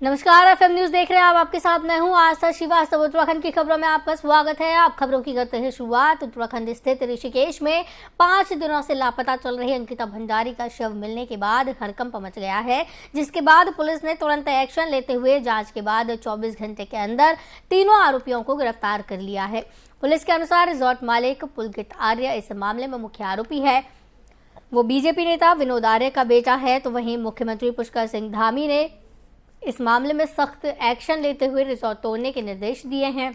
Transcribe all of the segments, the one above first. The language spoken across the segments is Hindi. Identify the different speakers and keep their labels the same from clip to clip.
Speaker 1: नमस्कार, एफएम न्यूज देख रहे हैं आप। आपके साथ मैं हूं आस्था श्रीवास्तव। उत्तराखंड की खबरों में आपका स्वागत है। आप खबरों की करते हैं शुरुआत। उत्तराखंड स्थित ऋषिकेश में 5 दिनों से लापता चल रही अंकिता भंडारी का शव मिलने के बाद हड़कंप मच गया है, जिसके बाद पुलिस ने तुरंत एक्शन लेते हुए जांच के बाद 24 घंटे के अंदर तीनों आरोपियों को गिरफ्तार कर लिया है। पुलिस के अनुसार रिजॉर्ट मालिक पुलकित आर्य इस मामले में मुख्य आरोपी है। वो बीजेपी नेता विनोद आर्य का बेटा है। तो वहीं मुख्यमंत्री पुष्कर सिंह धामी ने इस मामले में सख्त एक्शन लेते हुए रिजॉर्ट तोड़ने के निर्देश दिए हैं।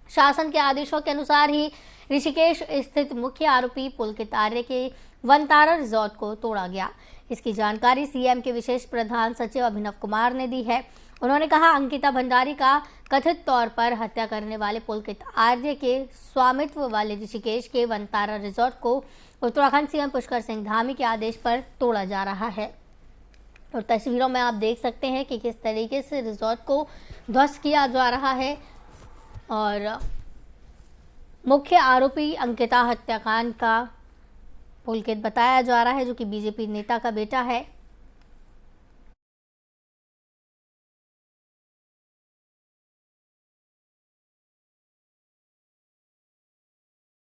Speaker 1: शासन के आदेशों के अनुसार ही ऋषिकेश स्थित मुख्य आरोपी पुलकित आर्य के वनतारा रिजॉर्ट को तोड़ा गया। इसकी जानकारी सीएम के विशेष प्रधान सचिव अभिनव कुमार ने दी है। उन्होंने कहा, अंकिता भंडारी का कथित तौर पर हत्या करने वाले पुलकित आर्य के स्वामित्व वाले ऋषिकेश के वनतारा रिजॉर्ट को उत्तराखंड सीएम पुष्कर सिंह धामी के आदेश पर तोड़ा जा रहा है। और तस्वीरों में आप देख सकते हैं कि किस तरीके से रिजॉर्ट को ध्वस्त किया जा रहा है। और मुख्य आरोपी अंकिता हत्याकांड का पुलकित बताया जा रहा है, जो कि बीजेपी नेता का बेटा है।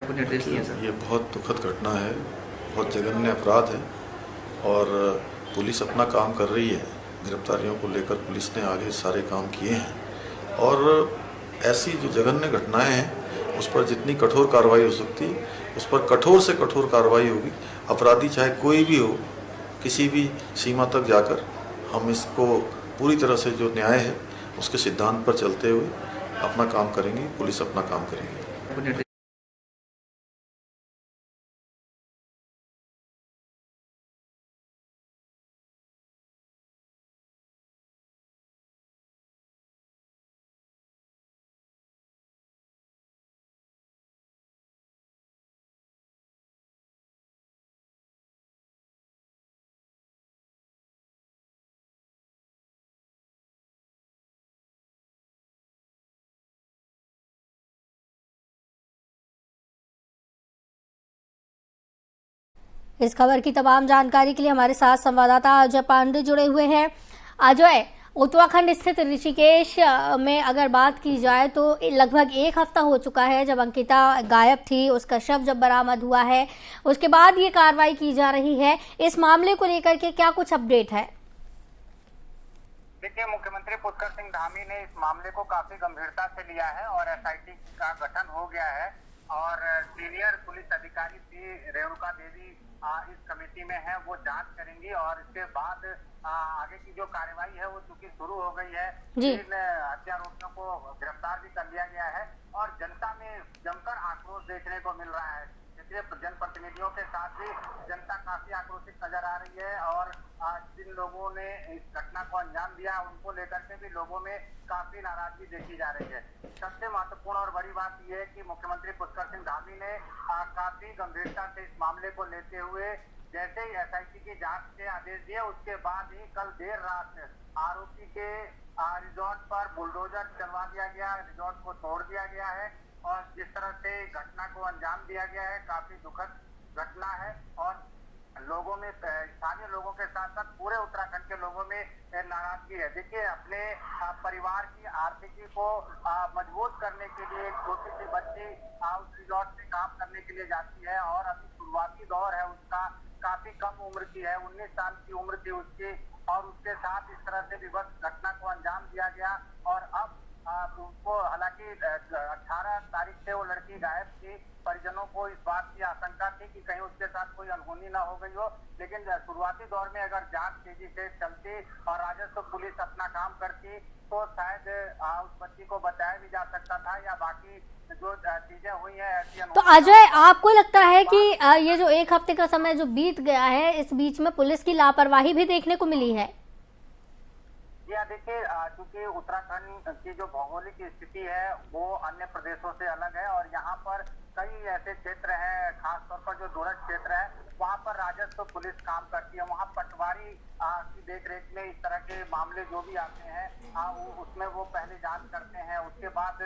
Speaker 2: ये बहुत दुखद घटना है, बहुत जघन्य अपराध है और पुलिस अपना काम कर रही है। गिरफ्तारियों को लेकर पुलिस ने आगे सारे काम किए हैं और ऐसी जो जघन्य घटनाएं हैं उस पर जितनी कठोर कार्रवाई हो सकती है उस पर कठोर से कठोर कार्रवाई होगी। अपराधी चाहे कोई भी हो, किसी भी सीमा तक जाकर हम इसको पूरी तरह से जो न्याय है उसके सिद्धांत पर चलते हुए अपना काम करेंगे। पुलिस अपना काम करेगी।
Speaker 1: इस खबर की तमाम जानकारी के लिए हमारे साथ संवाददाता अजय पांडे जुड़े हुए हैं। अजय, उत्तराखंड स्थित ऋषिकेश में अगर बात की जाए तो लगभग 1 हफ्ता हो चुका है जब अंकिता गायब थी। उसका शव जब बरामद हुआ है, उसके बाद ये कार्रवाई की जा रही है। इस मामले को लेकर के क्या कुछ अपडेट है?
Speaker 3: देखिए, मुख्यमंत्री पुष्कर सिंह धामी ने इस मामले को काफी गंभीरता से लिया है और एसआईटी का गठन हो गया है और सीनियर पुलिस अधिकारी श्री रेणुका देवी इस कमेटी में है। वो जांच करेंगी और इसके बाद आगे की जो कार्रवाई है वो चूंकि शुरू हो गई है। 3 हत्यारोपियों को गिरफ्तार भी कर लिया गया है और जनता में जमकर आक्रोश देखने को मिल रहा है। इसलिए जनप्रतिनिधियों के साथ भी जनता काफी आक्रोशित नजर आ रही है और जिन लोगों ने इस घटना को अंजाम दिया उनको लेकर के भी लोगों में काफी नाराजगी देखी जा रही है। सबसे महत्वपूर्ण और बड़ी बात यह है कि मुख्यमंत्री पुष्कर सिंह धामी ने काफी गंभीरता से इस मामले को लेते हुए जैसे ही एसआईटी की जांच के आदेश दिए उसके बाद ही कल देर रात आरोपी के रिजॉर्ट पर बुलडोजर चलवा दिया गया, रिजॉर्ट को तोड़ दिया गया है और जिस तरह से घटना को अंजाम दिया गया है काफी दुखद घटना है और लोगों में, स्थानीय लोगों के साथ साथ पूरे उत्तराखंड के लोगों में नाराजगी है। देखिए, अपने परिवार की आर्थिकी को मजबूत करने के लिए एक छोटी सी बच्ची उस रिजॉर्ट में काम करने के लिए जाती है और अभी शुरुआती दौर है उसका, काफी कम उम्र की है, 19 साल की उम्र थी उसकी और उसके साथ इस तरह से विभत्स घटना को अंजाम दिया गया और अब उनको, हालांकि 18 तारीख से वो लड़की गायब थी। परिजनों को इस बात की आशंका थी कि कहीं उसके साथ कोई अनहोनी ना हो गई हो, लेकिन शुरुआती दौर में अगर जांच तेजी से चलती और राजस्व पुलिस अपना काम करती तो शायद उस बच्ची को बचाया भी जा सकता था या बाकी जो चीजें हुई है ऐसी।
Speaker 1: तो अजय, आपको लगता है कि ये जो 1 हफ्ते का समय जो बीत गया है, इस बीच में पुलिस की लापरवाही भी देखने को मिली है?
Speaker 3: या देखिए, चूंकि उत्तराखंड की जो भौगोलिक स्थिति है वो अन्य प्रदेशों से अलग है और यहाँ पर कई ऐसे क्षेत्र हैं, खासतौर पर जो दूरस्थ क्षेत्र है वहाँ पर राजस्व पुलिस काम करती है। वहाँ पटवारी की देखरेख में इस तरह के मामले जो भी आते हैं उसमें वो पहले जांच करते हैं, उसके बाद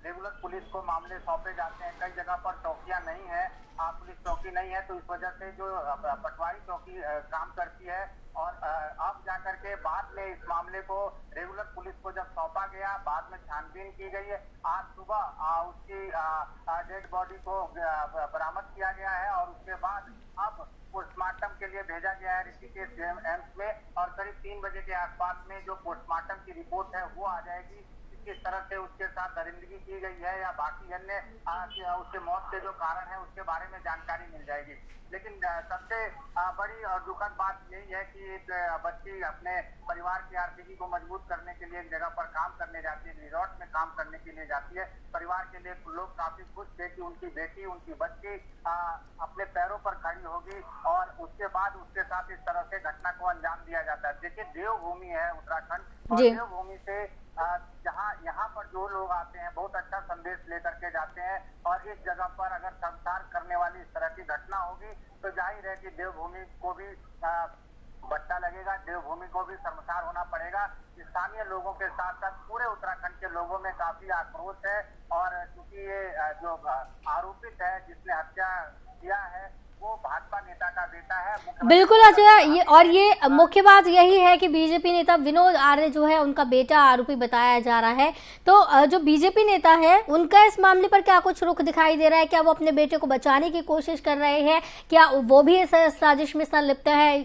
Speaker 3: रेगुलर पुलिस को मामले सौंपे जाते हैं। कई जगह पर चौकियां नहीं है, पुलिस चौकी नहीं है, तो इस वजह से जो पटवारी चौकी काम करती है और अब जाकर के बाद में इस मामले को रेगुलर पुलिस को जब सौंपा गया, बाद में छानबीन की गई है। आज सुबह उसकी डेड बॉडी को बरामद किया गया है और उसके बाद अब पोस्टमार्टम के लिए भेजा गया है ऋषिकेश एम्स में, और करीब 3 बजे के आसपास में जो पोस्टमार्टम की रिपोर्ट है वो आ जाएगी। किस तरह से उसके साथ दरिंदगी की गई है या बाकी अन्य उसके मौत के जो कारण है उसके बारे में जानकारी मिल जाएगी। लेकिन सबसे बड़ी और दुखद बात यही है कि एक बच्ची अपने परिवार की आर्थिकी को मजबूत करने के लिए एक जगह पर काम करने जाती है, रिजॉर्ट में काम करने के लिए जाती है। परिवार के लिए लोग काफी खुश थे कि उनकी बेटी, उनकी बच्ची अपने पैरों पर खड़ी होगी, और उसके बाद उसके साथ इस तरह से घटना को अंजाम दिया जाता है। देखिए, देवभूमि है उत्तराखंड, और देवभूमि से जहाँ यहाँ पर जो लोग आते हैं बहुत अच्छा संदेश लेकर के जाते हैं, और इस जगह पर अगर संसार करने वाली इस तरह की घटना होगी तो जाहिर है कि देवभूमि को भी बट्टा लगेगा, देवभूमि को भी शर्मसार होना पड़ेगा। स्थानीय लोगों के साथ साथ पूरे उत्तराखंड के लोगों में काफी आक्रोश है, और क्योंकि ये जो आरोपित है जिसने हत्या किया है वो भाजपा नेता का बेटा है।
Speaker 1: बिल्कुल अजय, ये मुख्य बात यही है कि बीजेपी नेता विनोद आर्य जो है उनका बेटा आरोपी बताया जा रहा है। तो जो बीजेपी नेता है उनका इस मामले पर क्या कुछ रुख दिखाई दे रहा है? क्या वो अपने बेटे को बचाने की कोशिश कर रहे हैं? क्या वो भी इस साजिश में संलिप्त है?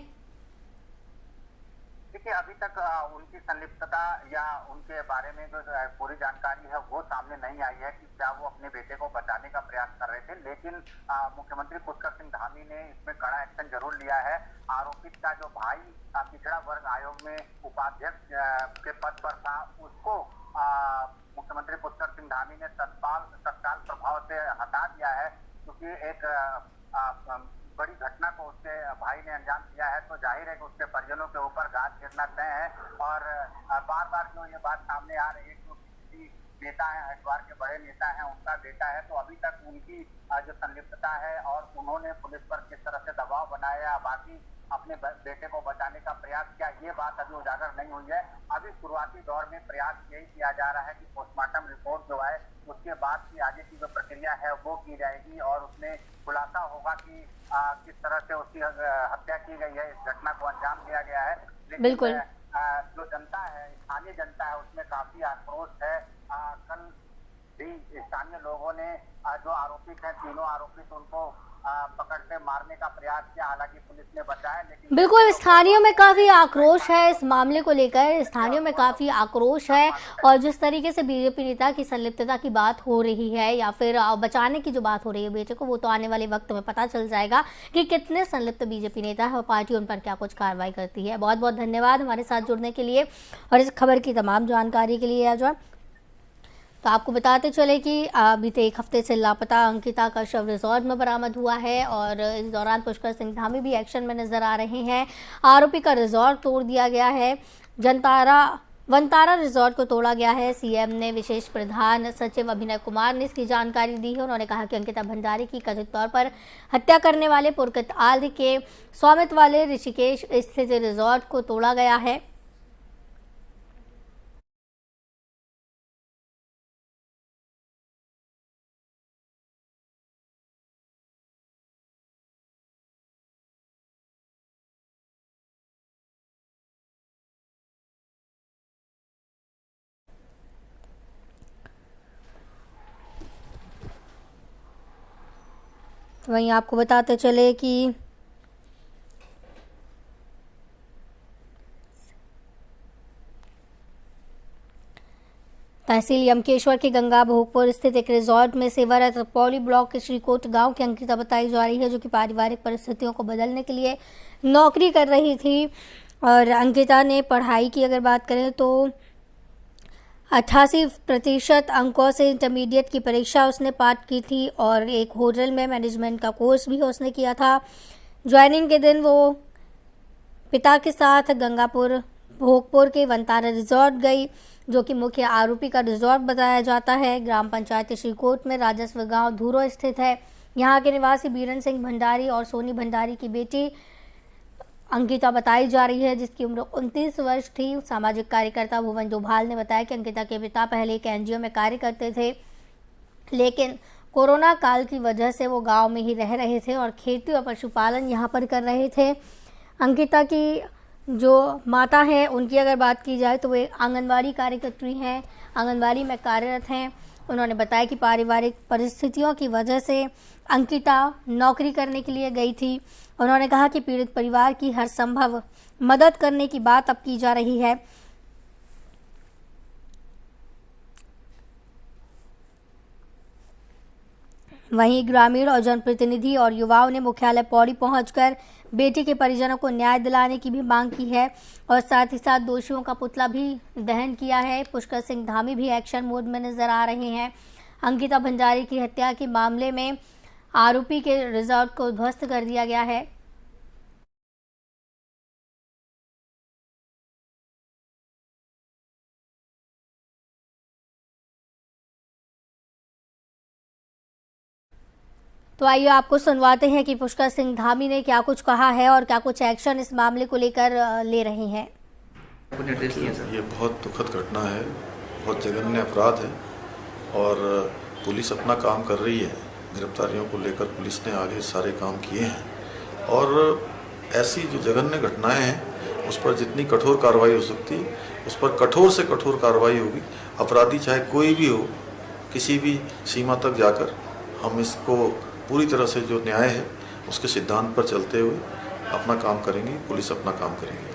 Speaker 3: देखिए, अभी तक उनकी संलिप्तता या उनके बारे में जो पूरी जानकारी है वो सामने नहीं आई है कि क्या वो अपने बेटे को बचाने का प्रयास कर रहे थे। लेकिन मुख्यमंत्री पुष्कर सिंह धामी ने इसमें कड़ा एक्शन जरूर लिया है। आरोपित का जो भाई पिछड़ा वर्ग आयोग में उपाध्यक्ष के पद पर था, उसको मुख्यमंत्री पुष्कर सिंह धामी ने तत्काल प्रभाव से हटा दिया है, क्योंकि एक बड़ी घटना को उसके भाई ने अंजाम दिया है, तो जाहिर है कि उसके परिजनों के ऊपर गाज गिरना तय है। और बार बार जो ये बात सामने आ रही है कि किसी नेता है, हरिद्वार के बड़े नेता हैं, उनका बेटा है, तो अभी तक उनकी जो संलिप्तता है और उन्होंने पुलिस पर किस तरह से दबाव बनाया, बाकी अपने बेटे को बचाने का प्रयास किया, ये बात अभी उजागर नहीं हुई है। अभी शुरुआती दौर में प्रयास यही किया जा रहा है कि पोस्टमार्टम रिपोर्ट जो है उसके बाद की आगे की जो प्रक्रिया है वो की जाएगी, और उसमें खुलासा होगा कि किस तरह से उसकी हत्या की गई है, इस घटना को अंजाम दिया गया है।
Speaker 1: बिल्कुल।
Speaker 3: जो जनता है, स्थानीय जनता है, उसमें काफी आक्रोश है। कल भी स्थानीय लोगों ने जो आरोपित हैं, तीनों आरोपित, उनको पकड़ के मारने का प्रयास किया, हालांकि पुलिस ने बचाया, लेकिन
Speaker 1: बिल्कुल स्थानीयों में काफी आक्रोश है इस मामले को लेकर। स्थानीयों में काफी आक्रोश है, और जिस तरीके से बीजेपी नेता की संलिप्तता की बात हो रही है या फिर बचाने की जो बात हो रही है बेटे को, वो तो आने वाले वक्त में पता चल जाएगा कि कितने संलिप्त बीजेपी नेता है और पार्टी उन पर क्या कुछ कार्रवाई करती है। बहुत बहुत धन्यवाद हमारे साथ जुड़ने के लिए और इस खबर की तमाम जानकारी के लिए अजय। तो आपको बताते चले कि बीते एक हफ्ते से लापता अंकिता का शव रिजॉर्ट में बरामद हुआ है, और इस दौरान पुष्कर सिंह धामी भी एक्शन में नजर आ रहे हैं। आरोपी का रिजॉर्ट तोड़ दिया गया है, वनतारा रिजॉर्ट को तोड़ा गया है। सीएम ने विशेष प्रधान सचिव अभिनय कुमार ने इसकी जानकारी दी है। उन्होंने कहा कि अंकिता भंडारी की कथित तौर पर हत्या करने वाले पुरकत आल्दी के स्वामित्व वाले ऋषिकेश स्थित रिजॉर्ट को तोड़ा गया है। वहीं आपको बताते चले कि तहसील यमकेश्वर के गंगा भोगपुर स्थित एक रिजॉर्ट में सेवारत पौली ब्लॉक के श्रीकोट गांव की अंकिता बताई जा रही है, जो कि पारिवारिक परिस्थितियों को बदलने के लिए नौकरी कर रही थी। और अंकिता ने पढ़ाई की अगर बात करें तो 88% अंकों से इंटरमीडिएट की परीक्षा उसने पास की थी, और एक होटल में मैनेजमेंट का कोर्स भी उसने किया था। ज्वाइनिंग के दिन वो पिता के साथ गंगापुर भोगपुर के वनतारा रिजॉर्ट गई, जो कि मुख्य आरोपी का रिजॉर्ट बताया जाता है। ग्राम पंचायत श्रीकोट में राजस्व गांव धूरो स्थित है। यहाँ के निवासी बीरन सिंह भंडारी और सोनी भंडारी की बेटी अंकिता बताई जा रही है, जिसकी उम्र 29 वर्ष थी। सामाजिक कार्यकर्ता भुवन डोभाल ने बताया कि अंकिता के पिता पहले एक एनजीओ में कार्य करते थे, लेकिन कोरोना काल की वजह से वो गांव में ही रह रहे थे और खेती और पशुपालन यहां पर कर रहे थे। अंकिता की जो माता हैं उनकी अगर बात की जाए तो वे आंगनवाड़ी कार्यकर्त्री हैं, आंगनवाड़ी में कार्यरत हैं। उन्होंने बताया कि पारिवारिक परिस्थितियों की वजह से अंकिता नौकरी करने के लिए गई थी। उन्होंने कहा कि पीड़ित परिवार की हर संभव मदद करने की बात अब की जा रही है। वहीं ग्रामीण और जनप्रतिनिधि और युवाओं ने मुख्यालय पौड़ी पहुंचकर बेटी के परिजनों को न्याय दिलाने की भी मांग की है और साथ ही साथ दोषियों का पुतला भी दहन किया है। पुष्कर सिंह धामी भी एक्शन मोड में नजर आ रहे हैं। अंकिता भंडारी की हत्या के मामले में आरोपी के रिजॉर्ट को ध्वस्त कर दिया गया है। तो आइए आपको सुनवाते हैं कि पुष्कर सिंह धामी ने क्या कुछ कहा है और क्या कुछ एक्शन इस मामले को लेकर ले रहे हैं।
Speaker 2: ये बहुत दुखद घटना है, बहुत जघन्य अपराध है और पुलिस अपना काम कर रही है। गिरफ्तारियों को लेकर पुलिस ने आगे सारे काम किए हैं और ऐसी जो जघन्य घटनाएं हैं उस पर जितनी कठोर कार्रवाई हो सकती है उस पर कठोर से कठोर कार्रवाई होगी। अपराधी चाहे कोई भी हो, किसी भी सीमा तक जाकर हम इसको पूरी तरह से जो न्याय है उसके सिद्धांत पर चलते हुए अपना काम करेंगे, पुलिस अपना काम करेगी।